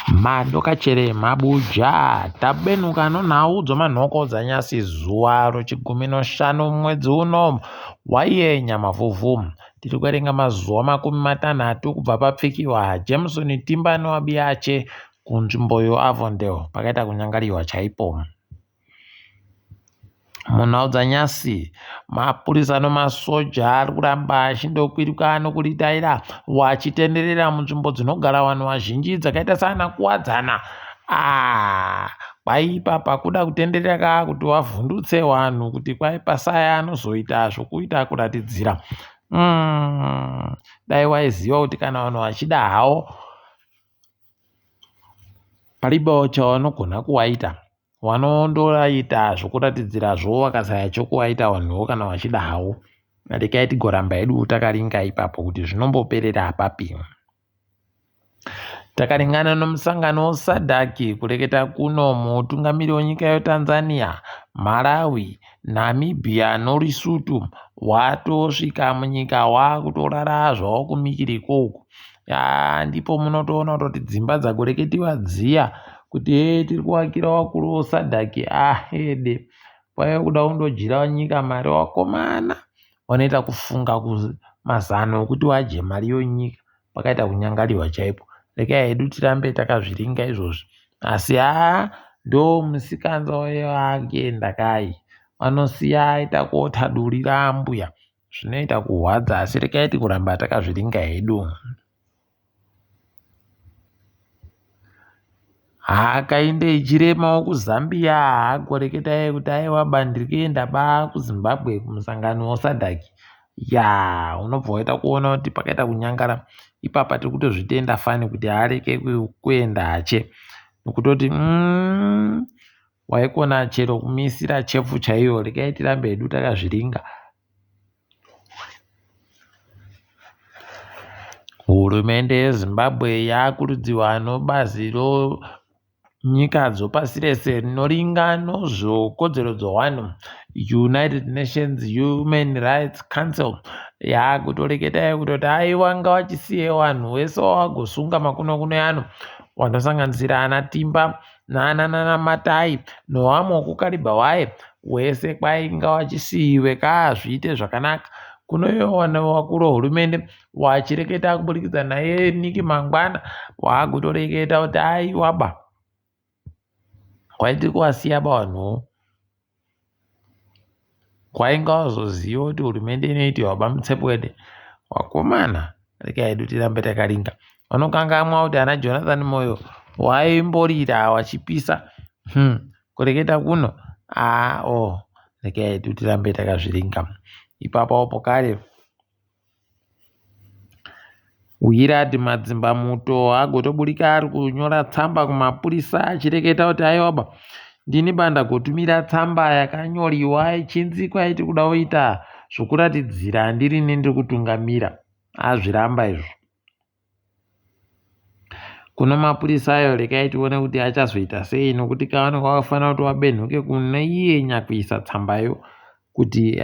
Madoka chere mabuja tabenuka nonhaudzo manhoko dzanyasi zuva rochigumi noshanu mwedzi uno waiyenya mavhuvhu tiri kuerenga mazuva 60 kubva papfikiwa Jameson Timba newabiache kunzvimbo yeAvondale pakaita kunyangariwa chaipo. Munhau dzanyasi mapurisa nemasoja ari kuramba achindokwiruka nokuritaira wachitenderera munzvimbo dzinogara vanhu vazhinji dzakaita sana kuwadzana. Kwaipa pakuda kutenderera kuti wavhundutse vanhu kuti kwai pasaya anozoita zvokuita kuratidzira. Dai waiziva kuti kana vanhu vachida havo palibawo chavanogona kuwaita vanondoita zvokuratidzirazvo vakasaya chokuwaita vanhuvo kana vachida havo. Rekai tigoramba hedu takaringa ipapo kuti zvinomboperera apapi. Takaringana nomusangano weSADC kureketa kuno mutungamiri wenyika yeTanzania, Malawi, Namibia noLesotho watosvika munyika wakutorara zvavo kumikiriko uku. Ndipo munotoona kuti dzimba dzakureketiwa dziya kuti tiri kuvakira vakuru veSADC ede kwaiva kuda kundojira nyika mari wakomana wanoita kufunga mazano okuti wadye mari yonyika pakaita kunyangariwa chaipo. Rekai hedu tirambe takazviringa izvozvi asi ndo musikanza wakeenda kai vanosiya aita kotadurira ambuya zvinoita kuhwadza asi rekai tikuramba takazviringa hedu. Akaende ichiremawo kuZambia agoreketa kuti aiwa bandiri kuenda kuZimbabwe kumusangano weSADC. Unobva waita kuona kuti pakaita kunyangara ipapa tiri kutozvitenda fani kuti areke kuenda hache nokutoti waikona chero kumisira chefu chaiyo. Rekai tirambe hedu takazviringa. Hurumende yeZimbabwe yakurudzirwa nobazi nyika dzopasi rese rinoringa nozvokodzero dzevanhu United Nations Human Rights Council yakutoreketa kuti aiwa ngavachisiye vanhu vese wavagosunga makuno yano vanosanganisira ana Timba naana Matai nevamwe wekukaribha waye wese kwai ngavachisiyiwe zviite zvakanaka. Kunoiyo vakuru vehurumende wachireketa kuburikidza naye Nick Mangwana wakutoreketa kuti aiwaba kwaiti kuwasiya vanhu kwainga wazoziva kuti hurumende inoiti waba mutsepwede wakomana. Rekai hedu tirambe takaringa. Vanokangamwa kuti ana Jonathan Moyo waimborira wachipisa kureketa kuno rekai hedu tirambe takazviringa. Ipapo pokare Willard Madzimba Muto agotoburika ari kunyora tsamba kumapurisa achireketa kuti aiwaba ndini banda gotumira tsamba yakanyoriwa ichinzikwa iti kuda kuita zvokuratidzira ndiri ndiri kutungamira azviramba izvo. Kuno mapurisa ayo rekai tione kuti achazoita sei nokuti kavanenge vakafanira kuti wabenhuke kune iye nyakuisa tsambayo kuti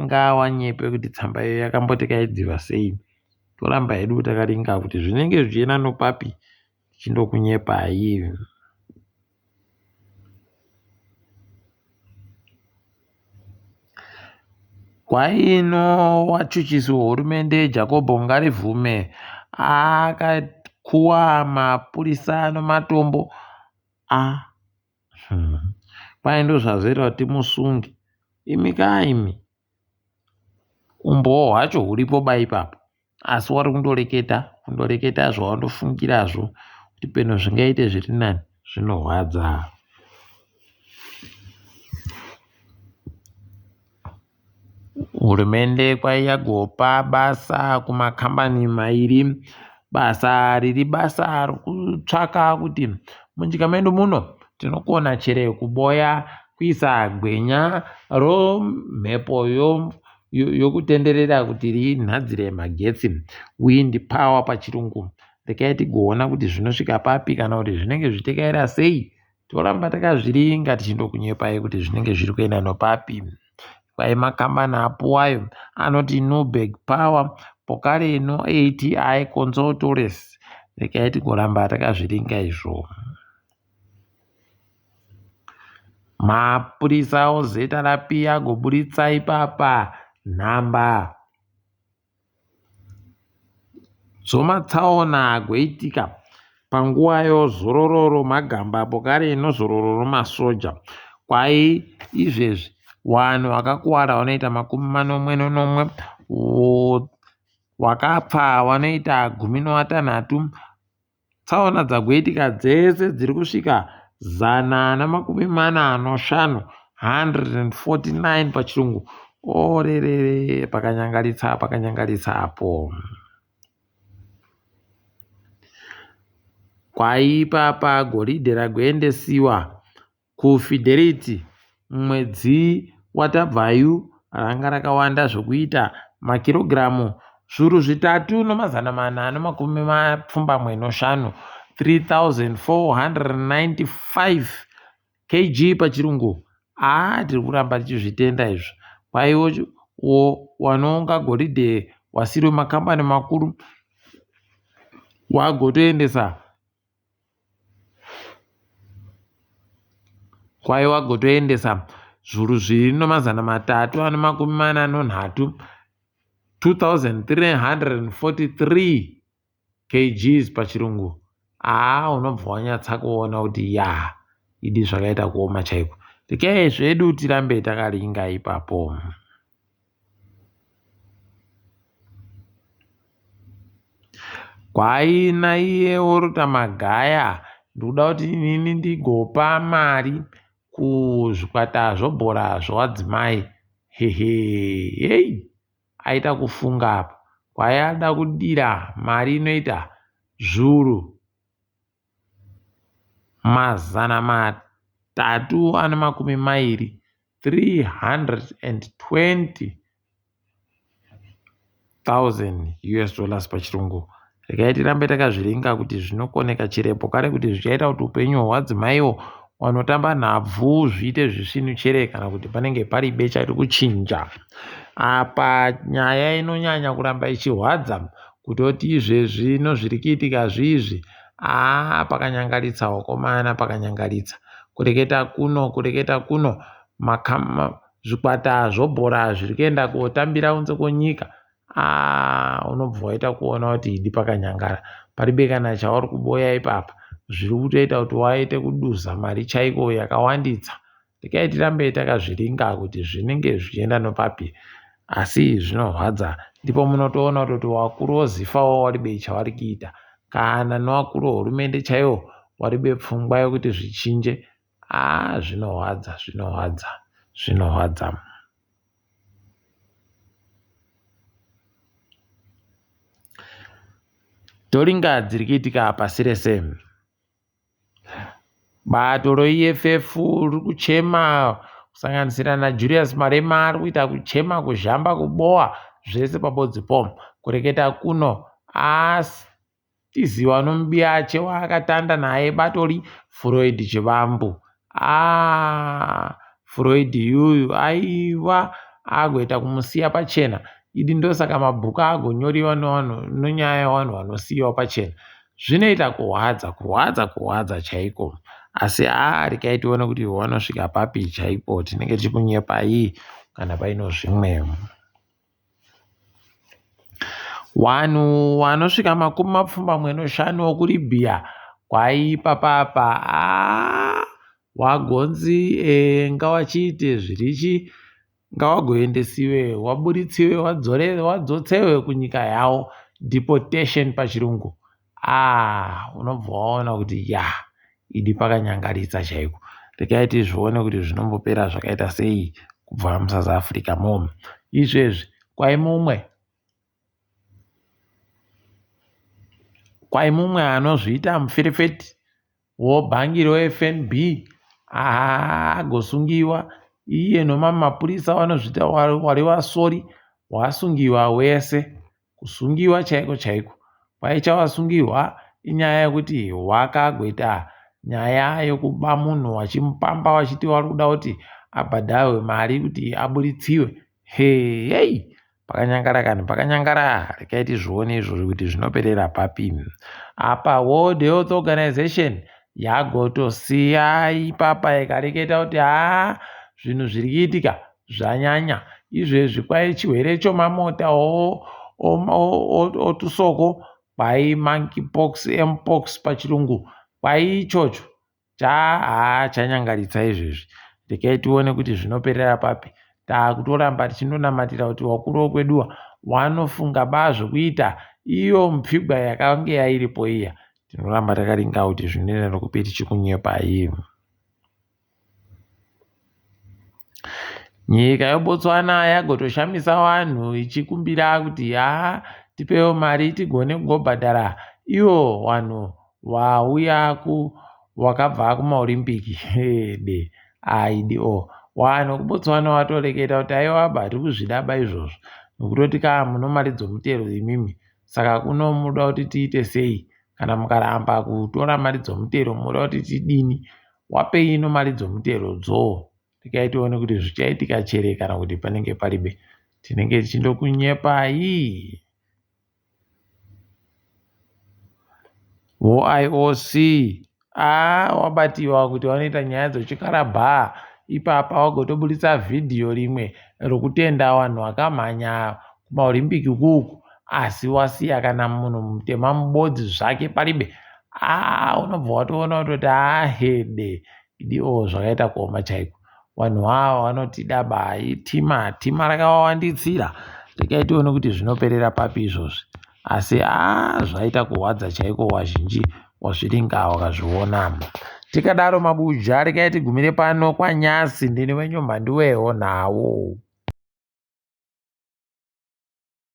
ngawanyepe kuti tsambayo yakambotikaidziwa sei. Toramba hedu takaringa kuti zvinenge zvichienda nopapi chindokunyepa iye. Kwaino wachuchisi hurumende Jacob Ngarivume akakuwa mapurisa nematombo kwaindo zvazoita kuti musungi imi umbowo hwacho huripo ipapo asi wari kundoreketa zvawandofungirazvo kuti peno zvingaite zviri nani zvinorwadza. Hurumende kwai yagopa basa kumakambani mairi. Basa riri basa rokutsvaka kuti munyika medu muno tinokona chere kuboya kuisa gwenya romhepo yokutenderera kuti rinhadzire magetsi wind power pachirungu. Rekai tigoona kuti zvinosvika papi kana kuti zvinenge zvichitekaira sei. Toramba takazviringa tichindokunyepai kuti zvinenge zviri kuenda nopapi. Kwai makambani apuwayo anoti Newberg Power, Pokare no ATI Consultores, rekai tigoramba takazviringa izvo. Mapurisa ozeta rapiya agoburitsa ipapa nhamba dzomatsaona agoitika panguvayo zorororo magamba pokare inozorororo masoja. Kwai izvezvi vanhu vakakuwara vanoita 41, wakapfa vanoita 16. Tsaona dzagoitika dzese dziri kusvika 145, 149 pachirungu. Orerere, pakanyangaritsa apo. Kwaipapa goridhe ragoendesiwa kuFidelity mwedzi watabvayu ranga rakawanda zvokuita makirogiramu zviuru 3,475 3,495 kg pachirungu. Tiri kuramba tichizvitenda izvi. Kwaiwo wanounga goridhe wasiri makambani makuru wagotoendesa zviuru 2,343 2,343 kgs pachirungu. Unobva wanyatsa kuona kuti idi zvakaita kuoma chaiko. Rekai zvedu tirambe takaringa ipapo. Kwaina iye Walter Magaya, ndoda kuti inini ndigopa mari kuzvikwata zvobhora zvowadzimai. Hehe, aita kufunga apa. Kwai ada kudira mari inoita zviuru 320 $320,000 US pachirungu. Rekai tirambe takazviringa kuti zvinokoneka chirepo kare kuti zvichaita kuti upenyu hwadzimaiwo wanotamba nhabvu zviite zvisvinu chere kana kuti panenge pari becha riri kuchinja. Apa nyaya inonyanya kuramba ichihwadza kutoti izvezvi zviri kuitika zvizvi. Pakanyangaritsa wakomana, pakanyangaritsa. Kureketa kuno zvikwata zvobhora zviri kuenda kotambira kunze kwenyika. Unobva waita kuona kuti idi pakanyangara. Paribe kana chauri kuboya ipapa. Zviri kutoita kuti waite kuduza mari chaiko yakawanditsa. Rekai tirambe takazviringa kuti zvinenge zvichienda nopapi. Asi zvinorwadza. Ndipo munotoona kuti wakuru wozifawo waribe chavari kuita. Kana nevakuru vehurumende chaivo waribe pfungwa yokuti zvichinje. Zvinohwadza. Toringa dziri kuitika pasi rese. Bato reEFF riri kuchema kusanganisira naJulius Marema ari kuita kuchema, kuzhamba, kuboha zvese pabodzipo. Kureketa kuno tiziva nomubiyache waakatanda naye batori Floyd Chivambu. Floyd yuyu aiwa agoita kumusiya pachena. Idi ndosaka mabhuku agonyoriwa nonyaya yavanhu vanosiyiwa pachena. Zvinoita kuhwadza chaiko. Asi rekai tione kuti vanosvika papi chaipo. Tinenge tiri kunyepai kana paino zvimwe. Vanhu vanosvika 25 wokuRibya kwaipapapa wagonzi ngavachiite zvirichi, ngavagoendesiwe, waburitsiwe, wadzotsewe kunyika yavo, deportation pachirungu. Unobva waona kuti idi pakanyangaritsa chaiko. Rekai tizvione kuti zvinombopera zvakaita sei kubva muSouth Africa mo. Izvezvi kwai mumwe anozviita muferefeti wobhangi reFNB agosungiwa. Iye nomamapurisa vanozviita wari wasori wasungiwa wese. Kusungiwa chaiko. Kwai chavasungirwa inyaya yekuti wakagoita nyaya yokuba munhu wachimupamba wachiti wari kuda kuti abhadharwe mari kuti aburitsiwe. pakanyangara kanhu pakanyangara. Rekai tizvione izvozvo kuti zvinoperera papi. Apa World Health Organization yagotosiya ipapa ikareketa kuti zvinhu zviri kuitika zvanyanya izvezvi. Kwai chirwere chomamota otusoko, kwai monkeypox, mpox pachirungu, kwai ichocho chanyangaritsa izvezvi. Rekai tione kuti zvinoperera papi. Takutoramba tichinonamatira kuti wakuru wekweduwa wanofunga zvekuita iyo mipfigwa yakanga yairipo iya. Tinoramba takaringa kuti zvinoenda nekupe tichikunyepai. Nyika yeBotswana yagotoshamisa vanhu ichikumbira kuti tipewo mari tigone kungobhadhara ivo vanhu vauya wakabva kumaOlimpiki. Aidi vanhu kuBotswana vatoreketa kuti aiwa bati kuzvidaba izvozvo nokutoti muno mari dzomutero imimi, saka kuno munoda kuti tiite sei? Kana mukaramba kutora mari dzomutero munoda kuti tidini? Wapei ino mari dzomutero dzo. Rekai tione kuti zvichaitika chere kana kuti panenge paribe. Tinenge tichindokunyepai. IOC wabatiwa kuti vanoita nyaya dzechikarabha. Ipapa wagotobudisa vhidhiyo rimwe rokutenda vanhu vakamhanya kumaOlimpiki kuku, asi wasiya kana munhu mutema mubodzi zvake paribe. Unobva watoona kutoti hede idiwo zvakaita kuoma chaiko. Vanhu ava vanotida tima rakawanditsira. Rekai tione kuti zvinoperera papi izvozvi. Asi zvaita kurwadza chaiko wazhinji wazviringa wakazviona. Tikadaro mabuja rekai tigumire pano kwaNyasi. Ndini wenyu mhandiweho nawo.